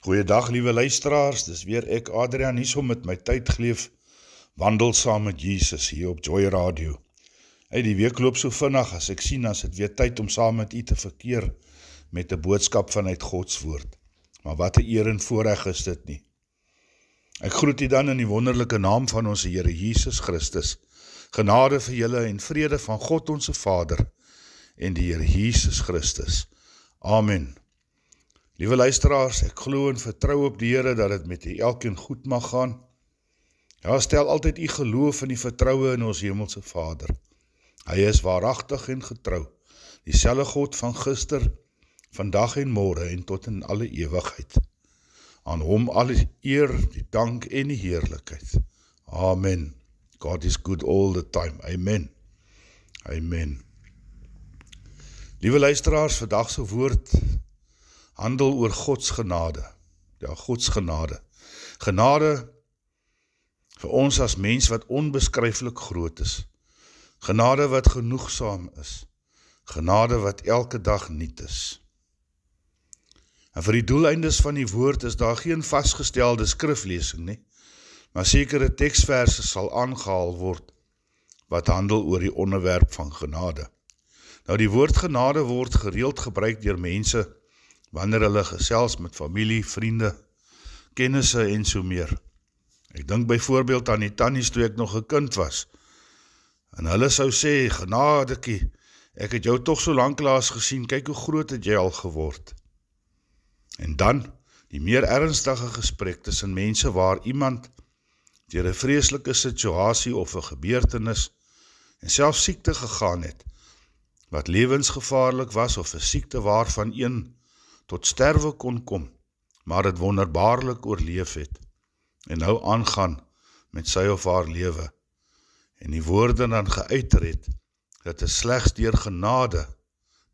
Goeiedag liewe luisteraars, dis weer ek Adrian hier so met my tyd geleef, wandel saam met Jesus hier op Joy Radio. Hey, die week loop so vinnig, as ek sien as dit weer tyd om saam met u te verkeer met 'n boodskap vanuit Gods woord. Maar wat 'n eer en voorreg is dit nie. Ek groet u dan in die wonderlike naam van ons Here Jesus Christus. Genade vir julle en vrede van God ons Vader en die Here Jesus Christus. Amen. Liewe luisteraars, ek glo en vertrou op die Here dat dit met u elkeen goed mag gaan. Ja, stel altyd u geloof in die vertroue in ons hemelse Vader. Hy is waaragtig en getrou, dieselfde God van gister, vandag en môre en tot in alle ewigheid. Aan hom alle eer, die dank en die heerlikheid. Amen. God is good all the time. Amen. Amen. Liewe luisteraars, vandag se woord handel oor Gods genade. Ja, Gods genade. Genade vir ons as mens wat onbeskryflik groot is. Genade wat genoegsaam is. Genade wat elke dag nuut is. En vir die doeleindes van die woord is daar geen vasgestelde skriflesing nie, maar sekere teksverse sal aangehaal word wat handel oor die onderwerp van genade. Nou die woord genade word gereeld gebruik deur mense wanneer hulle gesels met familie, vriende, kennisse en so meer. Ek dink byvoorbeeld aan die tannies toe ek nog 'n kind was. En hulle sou sê, genadekie, ek het jou tog so lank laas gesien, kyk hoe groot het jy al geword. En dan, die meer ernstige gesprek tussen mense waar iemand deur 'n vreeslike situasie of 'n gebeurtenis en selfs siekte gegaan het, wat lewensgevaarlik was of 'n siekte waarvan een tot sterwe kon kom, maar het wonderbaarlik oorleef het, en nou aangaan met sy of haar lewe, en die woorde dan geuiter het, dit is slegs deur genade,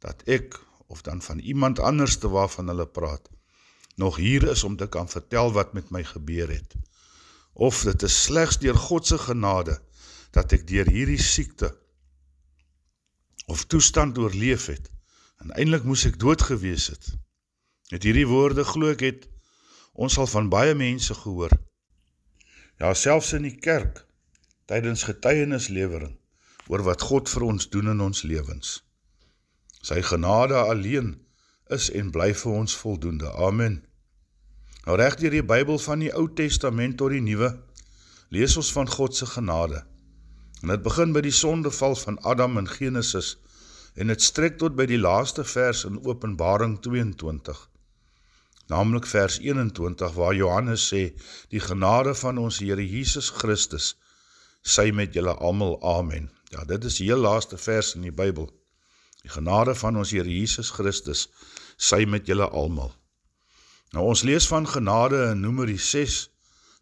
dat ek, of dan van iemand anderste waarvan hulle praat, nog hier is om te kan vertel wat met my gebeur het, of dit is slegs deur Godse genade, dat ek deur hierdie siekte, of toestand oorleef het, en eintlik moes ek dood gewees het. Met hierdie woorde glo ek het, ons al van baie mense gehoor. Ja, selfs in die kerk, tydens getuienislewering, oor wat God vir ons doen in ons lewens. Sy genade alleen is en bly vir ons voldoende. Amen. Nou reg deur die Bybel van die Ou Testament tot die Nuwe, lees ons van God se genade. En dit begin by die sondeval van Adam in Genesis, en het strek tot by die laaste vers in Openbaring 22. Naamlik vers 21, waar Johannes sê, die genade van ons Here Jesus Christus, sy met julle almal, amen. Ja, dit is die heel laaste vers in die Bybel. Die genade van ons Here Jesus Christus, sy met julle almal. Nou ons lees van genade in Numeri 6,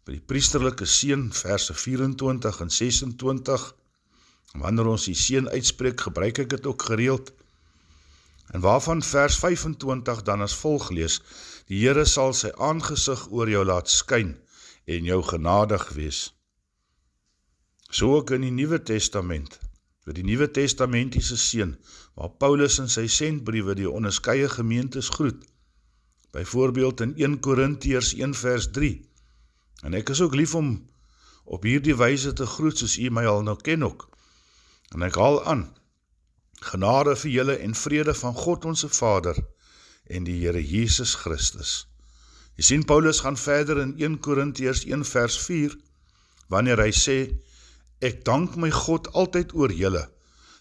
by die priesterlike seën, verse 24 en 26, wanneer ons die seën uitspreek, gebruik ek dit ook gereeld, en waarvan vers 25 dan as volg lees, die Here sal sy aangesig oor jou laat skyn, en jou genadig wees. So ook in die Nuwe Testament, vir die Nuwe Testamentiese seën, waar Paulus in sy sendbriewe die onderskeie gemeentes groet, byvoorbeeld in 1 Korintiërs 1 vers 3, en ek is ook lief om op hierdie wyse te groet, soos u my al nou ken ook, en ek haal aan, genade vir julle en vrede van God onze Vader, en die Here Jesus Christus. Jy sien, Paulus gaan verder in 1 Korintiërs 1 vers 4, wanneer hy sê, ek dank my God altyd oor julle,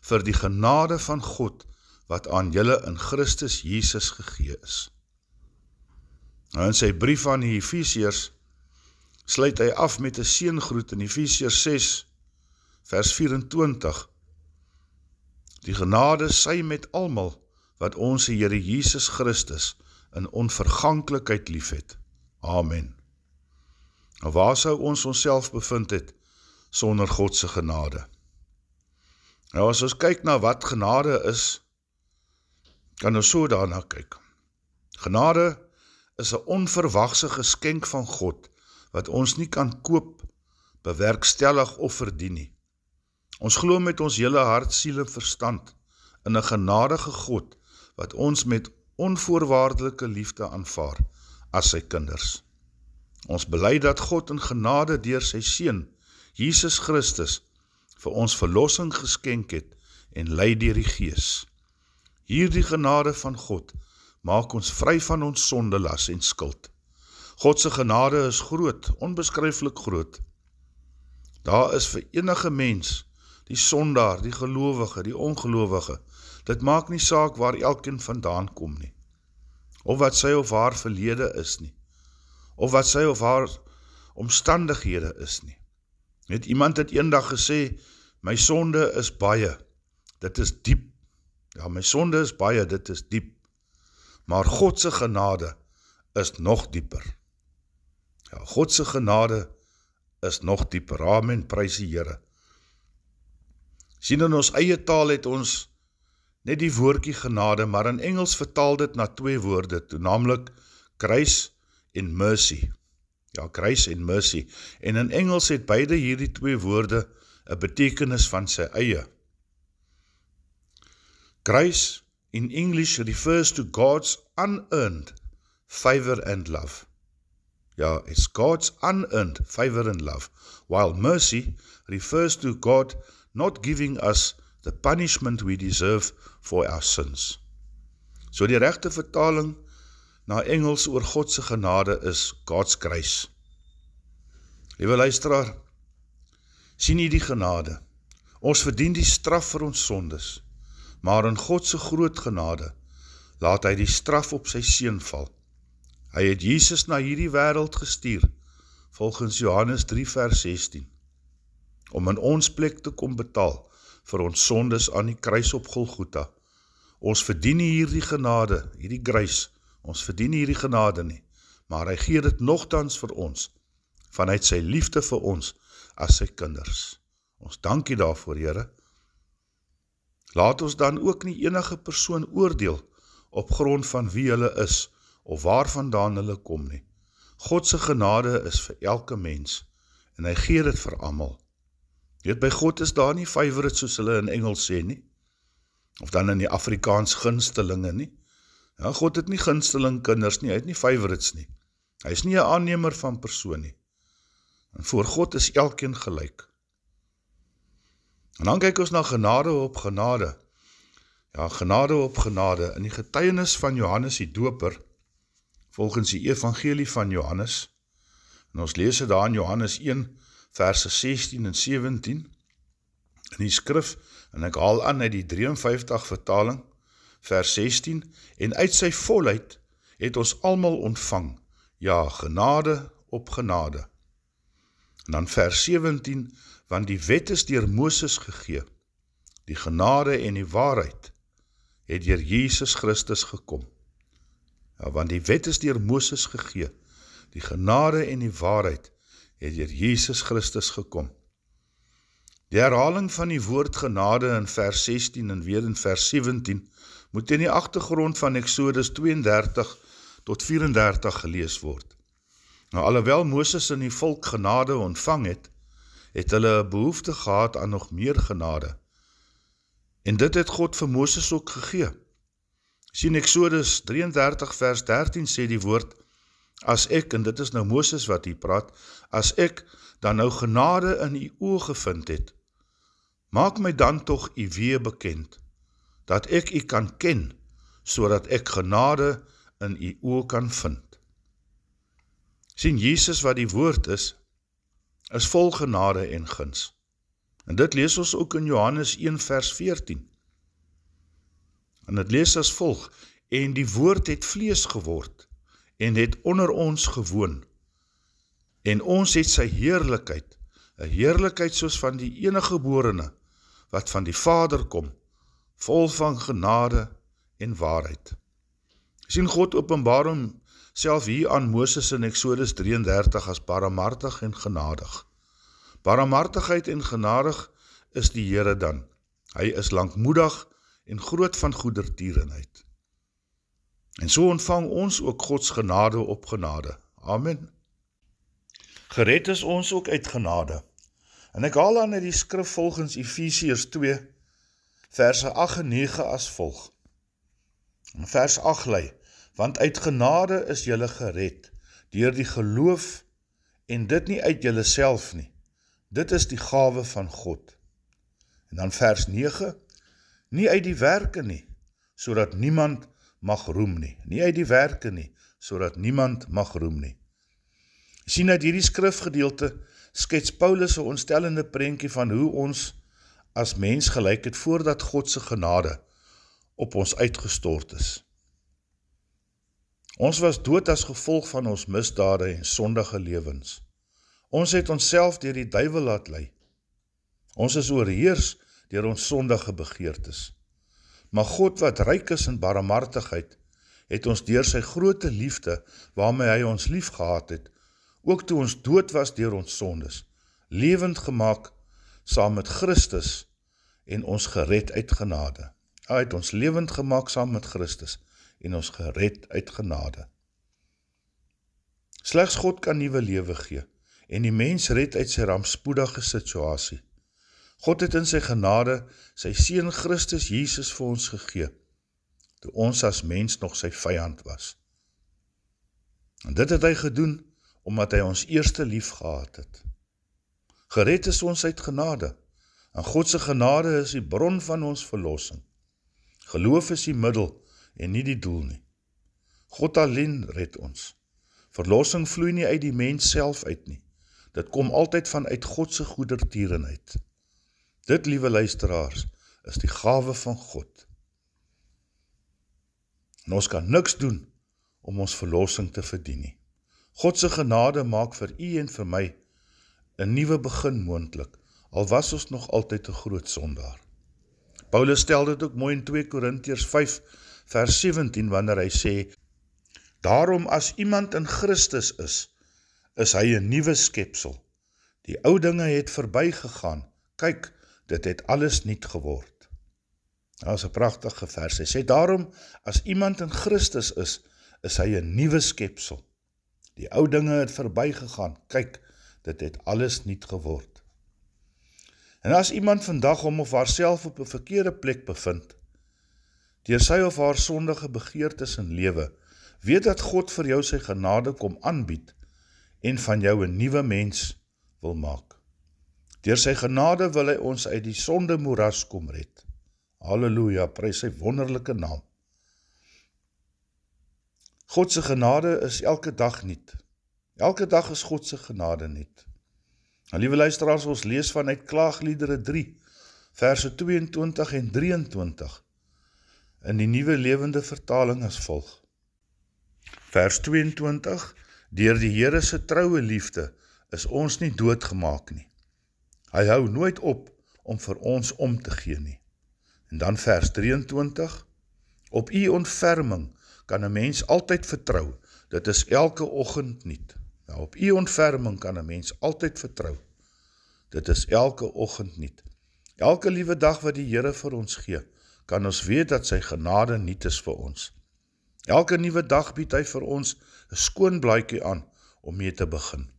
vir die genade van God, wat aan julle in Christus Jesus gegee is. Nou in sy brief aan die Efesiërs, sluit hy af met 'n seëngroet in Efesiërs 6, vers 24. Die genade sy met almal, wat ons Here Jesus Christus in onverganklikheid liefhet. Amen. Nou waar sou ons onsself bevind het, sonder God se genade? Nou as ons kyk na wat genade is, kan ons so daarna kyk. Genade is 'n onverwagse geskenk van God, wat ons nie kan koop, bewerkstellig of verdien nie. Ons glo met ons hele hart, siel en verstand in 'n genadige God, wat ons met onvoorwaardelike liefde aanvaar, as sy kinders. Ons bely dat God in genade deur sy Seun, Jesus Christus, vir ons verlossing geskenk het en lei deur die Gees. Hierdie genade van God maak ons vry van ons sondelas en skuld. God se genade is groot, onbeskryflik groot. Daar is vir enige mens, die sondaar, die gelowige, die ongelowige, dit maak nie saak waar elkeen vandaan kom nie, of wat sy of haar verlede is nie, of wat sy of haar omstandighede is nie. Net iemand het eendag gesê, my sonde is baie, dit is diep. Ja, my sonde is baie, dit is diep. Maar God se genade is nog dieper. Ja, God se genade is nog dieper. Amen, prys die Here. Sien, in ons eie taal het ons net die woordjie genade, maar in Engels vertaal dit na 2 woorde toe, naamlik grace en mercy. Ja, grace en mercy. En in Engels het beide hierdie 2 woorde 'n betekenis van sy eie. Grace in English refers to God's unearned favor and love. Yeah, it's God's unearned favor and love, while mercy refers to God not giving us the punishment we deserve for our sins. So die regte vertaling na Engels oor God se genade is God's grace. Liewe luisteraar, sien jy die genade? Ons verdien die straf vir ons sondes, maar in God se groot genade laat hy die straf op sy seun val. Hy het Jesus na hierdie wêreld gestuur, volgens Johannes 3 vers 16, om in ons plek te kom betaal vir ons sondes aan die kruis op Golgotha. Ons verdien nie hierdie genade, hierdie grace, ons verdien nie hierdie genade nie, maar hy gee dit nogtans vir ons, vanuit sy liefde vir ons as sy kinders. Ons dankie daarvoor, Here. Laat ons dan ook nie enige persoon oordeel op grond van wie hulle is, of waarvandaan hulle kom nie. God se genade is vir elke mens, en hy gee dit vir almal. Weet, by God is daar nie favorites soos hulle in Engels sê nie, of dan in die Afrikaans gunstelinge nie. Ja, God het nie gunsteling kinders nie, hy het nie favorites nie. Hy is nie 'n aannemer van persoon nie. En voor God is elkeen gelyk. En dan kyk ons na genade op genade. Ja, genade op genade. In die getuienis van Johannes die Doper, volgens die evangelie van Johannes, en ons lees dit daar in Johannes 1, verse 16 en 17, in die skrif, en ek haal aan uit die 53 vertaling, vers 16, en uit sy volheid het ons almal ontvang, ja, genade op genade. En dan vers 17, want die wet is deur Moses gegee, die genade en die waarheid het deur Jesus Christus gekom. Ja, want die wet is deur Moses gegee, die genade en die waarheid het deur Jesus Christus gekom. Die herhaling van die woord genade in vers 16 en weer in vers 17 moet in die agtergrond van Exodus 32 tot 34 gelees word. Nou, alhoewel Moses en die volk genade ontvang het, het hulle 'n behoefte gehad aan nog meer genade. En dit het God vir Moses ook gegee. Sien, Exodus 33 vers 13 sê die woord, as ek, en dit is nou Moses wat hier praat, as ek dan nou genade in u oë gevind het, maak my dan tog u weer bekend, dat ek u kan ken, sodat ek genade in u oë kan vind. Sien, Jesus wat die woord is vol genade en guns. En dit lees ons ook in Johannes 1 vers 14. En dit lees as volg, en die woord het vlees geword, en het onder ons gewoon, en ons het sy heerlikheid, 'n heerlikheid soos van die eniggeborene, wat van die Vader kom, vol van genade en waarheid. Sien, God openbaar homself hier aan Moses in Exodus 33 as barmhartig en genadig. Barmhartigheid en genadig is die Here dan. Hy is lankmoedig en groot van goedertierenheid. En so ontvang ons ook Gods genade op genade. Amen. Gered is ons ook uit genade. En ek haal aan uit die skrif volgens Efesiërs 2, verse 8 en 9 as volg. En vers 8 lei, want uit genade is julle gered, deur die geloof en dit nie uit julleself nie. Dit is die gawe van God. En dan vers 9, nie uit die werke nie, sodat niemand mag roem nie. Nie uit die werke nie, sodat niemand mag roem nie. Jy sien uit hierdie skrifgedeelte skets Paulus 'n ontstellende prentjie van hoe ons as mens gelyk het voordat God se genade op ons uitgestort is. Ons was dood as gevolg van ons misdade en sondige lewens. Ons het onsself deur die duiwel laat lei. Ons is oorheers deur ons sondige begeertes. Maar God wat ryk is in barmhartigheid, het ons deur sy groote liefde, waarmee hy ons lief gehad het, ook toe ons dood was deur ons sondes, lewend gemaak saam met Christus en ons gered uit genade. Hy het ons lewend gemaak saam met Christus en ons gered uit genade. Slegs God kan nuwe lewe gee en die mens red uit sy rampspoedige situasie. God het in sy genade sy seun Christus Jesus vir ons gegee, toe ons as mens nog sy vyand was. En dit het hy gedoen, omdat hy ons eerste lief gehad het. Gered is ons uit genade, en God se genade is die bron van ons verlossing. Geloof is die middel, en nie die doel nie. God alleen red ons. Verlossing vloei nie uit die mens self uit nie. Dit kom altyd vanuit God se goedertierenheid. Dit, liewe luisteraars, is die gawe van God. En ons kan niks doen om ons verlossing te verdien nie. God se genade maak vir u en vir my 'n nuwe begin moontlik, al was ons nog altyd 'n groot sondaar. Paulus stel dit ook mooi in 2 Korintiërs 5 vers 17 wanneer hy sê, daarom as iemand in Christus is hy 'n nuwe skepsel. Die ou dinge het verbygegaan. Kyk, dit het alles nuut geword. Dat is 'n pragtige vers. Hy sê, daarom as iemand in Christus is hy 'n nuwe skepsel. Die ou dinge het verbygegaan. Kyk, dit het alles nuut geword. En as iemand vandag hom of haarself op 'n verkeerde plek bevind, deur sy of haar sondige begeertes en lewe, weet dat God vir jou sy genade kom aanbied en van jou 'n nuwe mens wil maak. Deur sy genade wil hy ons uit die sonde moeras kom red. Halleluja, prys sy wonderlike naam. God se genade is elke dag nuut. Elke dag is God se genade nuut. Nou, liewe luisteraars, ons lees vanuit Klaagliedere 3, verse 22 en 23, in die Nuwe Lewende Vertaling as volg. Vers 22, deur die Here se troue liefde is ons nie doodgemaak nie. Hy hou nooit op om vir ons om te gee nie. En dan vers 23, op u ontferming kan 'n mens altyd vertrou, dit is elke oggend nuut. Nou, op u ontferming kan 'n mens altyd vertrou, dit is elke oggend nuut. Elke liewe dag wat die Here vir ons gee, kan ons weet dat sy genade nuut is vir ons. Elke nuwe dag bied hy vir ons 'n skoon blaadjie aan om mee te begin.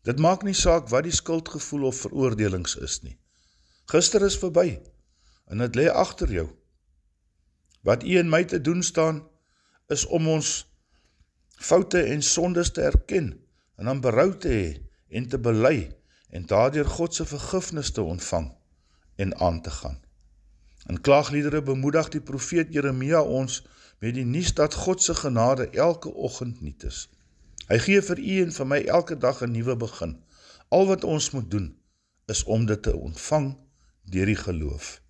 Dit maak nie saak wat die skuldgevoel of veroordelings is nie. Gister is verby, en dit lê agter jou. Wat u en my te doen staan, is om ons foute en sondes te erken, en dan berou te hê, en te bely, en daardeur God se vergifnis te ontvang, en aan te gaan. In Klaagliedere bemoedig die profeet Jeremia ons met die nuus dat God se genade elke oggend nuut is. Hy gee vir u en vir my elke dag 'n nuwe begin. Al wat ons moet doen, is om dit te ontvang deur die geloof.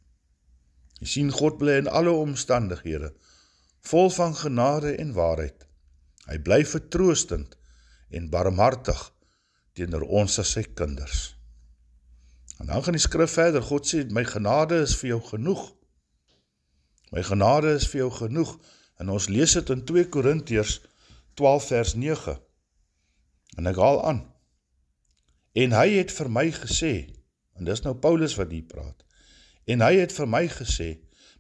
Jy sien, God bly in alle omstandighede, vol van genade en waarheid. Hy bly vertroostend en barmhartig teenoor ons as sy kinders. En dan gaan die skrif verder, God sê, my genade is vir jou genoeg. My genade is vir jou genoeg. En ons lees dit in 2 Korintiërs 12 vers 9. En ek haal aan. En hy het vir my gesê, en dis nou Paulus wat hier praat, en hy het vir my gesê,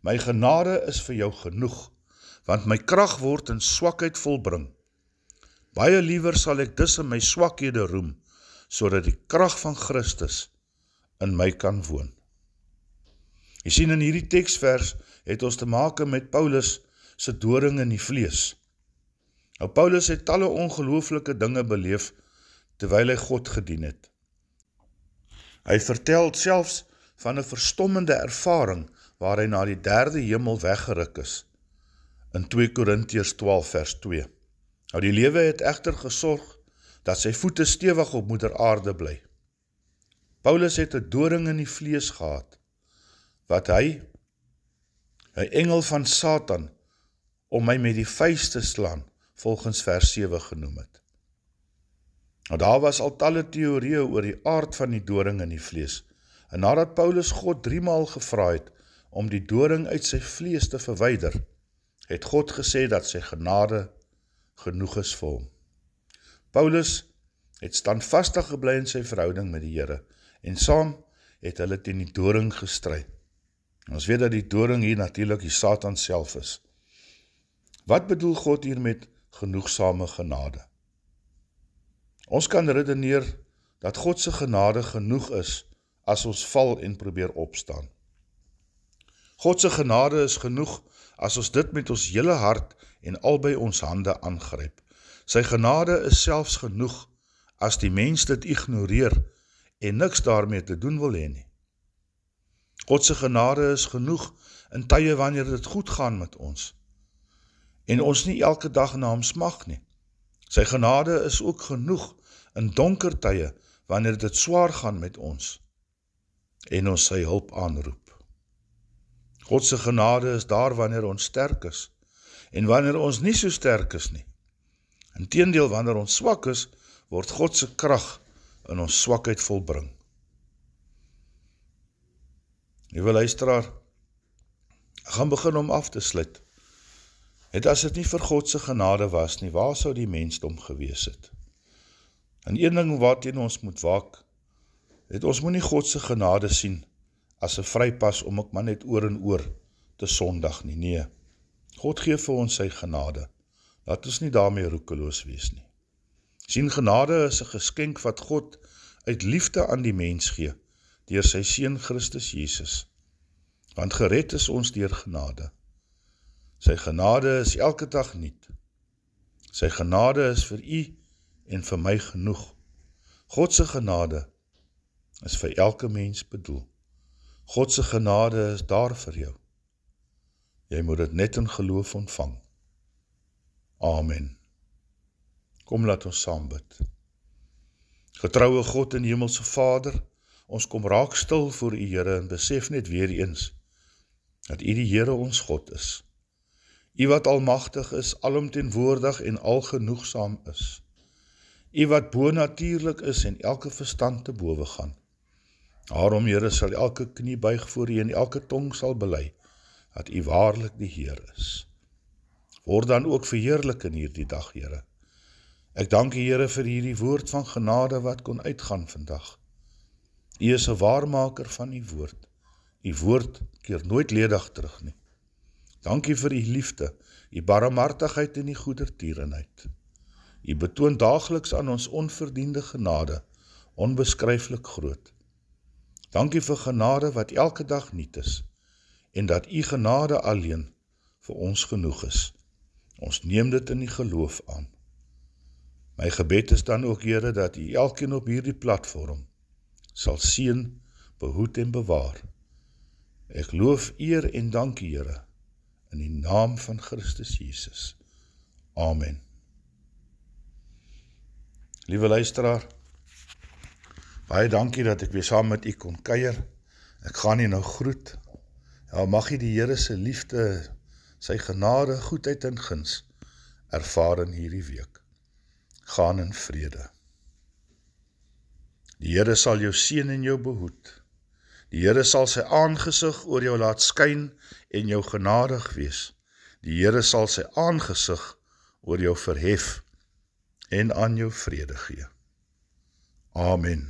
my genade is vir jou genoeg, want my krag word in swakheid volbring. Baie liewer sal ek dus in my swakhede roem, sodat die krag van Christus in my kan woon. Jy sien, in hierdie teksvers het ons te maak met Paulus se doring in die vlees. Nou, Paulus het talle ongelooflike dinge beleef, terwyl hy God gedien het. Hy vertel selfs van 'n verstommende ervaring, waar hy na die 3de hemel weggeruk is, in 2 Korintiërs 12 vers 2. Nou, die lewe het egter gesorg, dat sy voete stewig op moeder aarde bly. Paulus het 'n doring in die vlees gehad, wat hy, 'n engel van Satan, om my met die vuis te slaan, volgens vers 7 genoem het. Nou, daar was al talle teorieë oor die aard van die doring in die vlees, en nadat Paulus God 3 maal gevra het, om die doring uit sy vlees te verwyder, het God gesê dat sy genade genoeg is vir hom. Paulus het standvastig gebly in sy verhouding met die Here, en saam het hulle teen die doring gestry. Ons weet dat die doring hier natuurlik die Satan self is. Wat bedoel God hier met genoegsame genade? Ons kan redeneer dat God se genade genoeg is as ons val en probeer opstaan. God se genade is genoeg as ons dit met ons hele hart en albei ons hande aangryp. Sy genade is selfs genoeg as die mens dit ignoreer en niks daarmee te doen wil hê nie. God se genade is genoeg in tye wanneer dit goed gaan met ons en ons nie elke dag na hom smag nie. Sy genade is ook genoeg in donker tye wanneer dit swaar gaan met ons en ons sy hulp aanroep. God se genade is daar wanneer ons sterk is en wanneer ons nie so sterk is nie. Inteendeel, wanneer ons swak is, word God se krag in ons swakheid volbring. Liewe luisteraar, ek gaan begin om af te sluit. As dit nie vir God se genade was nie, waar sou die mensdom gewees het? En een ding waarteen ons moet waak, ons moet nie God se genade sien as 'n vrypas om ek maar net oor en oor te sondig nie. Nee, God gee vir ons sy genade. Laat ons nie daarmee roekeloos wees nie. Sien, genade is 'n geskenk wat God uit liefde aan die mens gee, deur sy seun Christus Jesus. Want gered is ons deur genade. Sy genade is elke dag nuut. Sy genade is vir u en vir my genoeg. God se genade is vir elke mens bedoel. God se genade is daar vir jou. Jy moet dit net in geloof ontvang. Amen. Kom, laat ons saam bid. Getroue God en Hemelse Vader, ons kom raak stil voor u Here en besef net weer eens dat u die Here ons God is. U wat almagtig is, alomteenwoordig en algenoegsaam is. U wat bonatuurlik is en elke verstand te bowe gaan. Daarom, Here, sal elke knie buig voor u en elke tong sal bely dat u waarlik die Heer is. Word dan ook verheerlik in hierdie dag, Here. Ek dank u, Here, vir hierdie woord van genade wat kon uitgaan vandag. U is 'n waarmaker van u woord. U woord keer nooit ledig terug nie. Dankie vir u liefde, u barmhartigheid en u goedertierenheid. U betoon daagliks aan ons onverdiende genade, onbeskryflik groot. Dankie vir genade wat elke dag nuut is, en dat u genade alleen vir ons genoeg is. Ons neem dit in die geloof aan. My gebed is dan ook, Here, dat u elkeen op hierdie platform sal seën, behoed en bewaar. Ek loof, eer en dank u, Here, in die naam van Christus Jesus. Amen. Liewe luisteraar, baie dankie dat ek weer saam met u kon kuier. Ek gaan nie nou groet. Ja, mag u die Here se liefde, sy genade, goedheid en guns ervaar in hierdie week. Gaan in vrede. Die Here sal jou seën en jou behoed. Die Here sal sy aangesig oor jou laat skyn en jou genadig wees. Die Here sal sy aangesig oor jou verhef en aan jou vrede gee. Amen.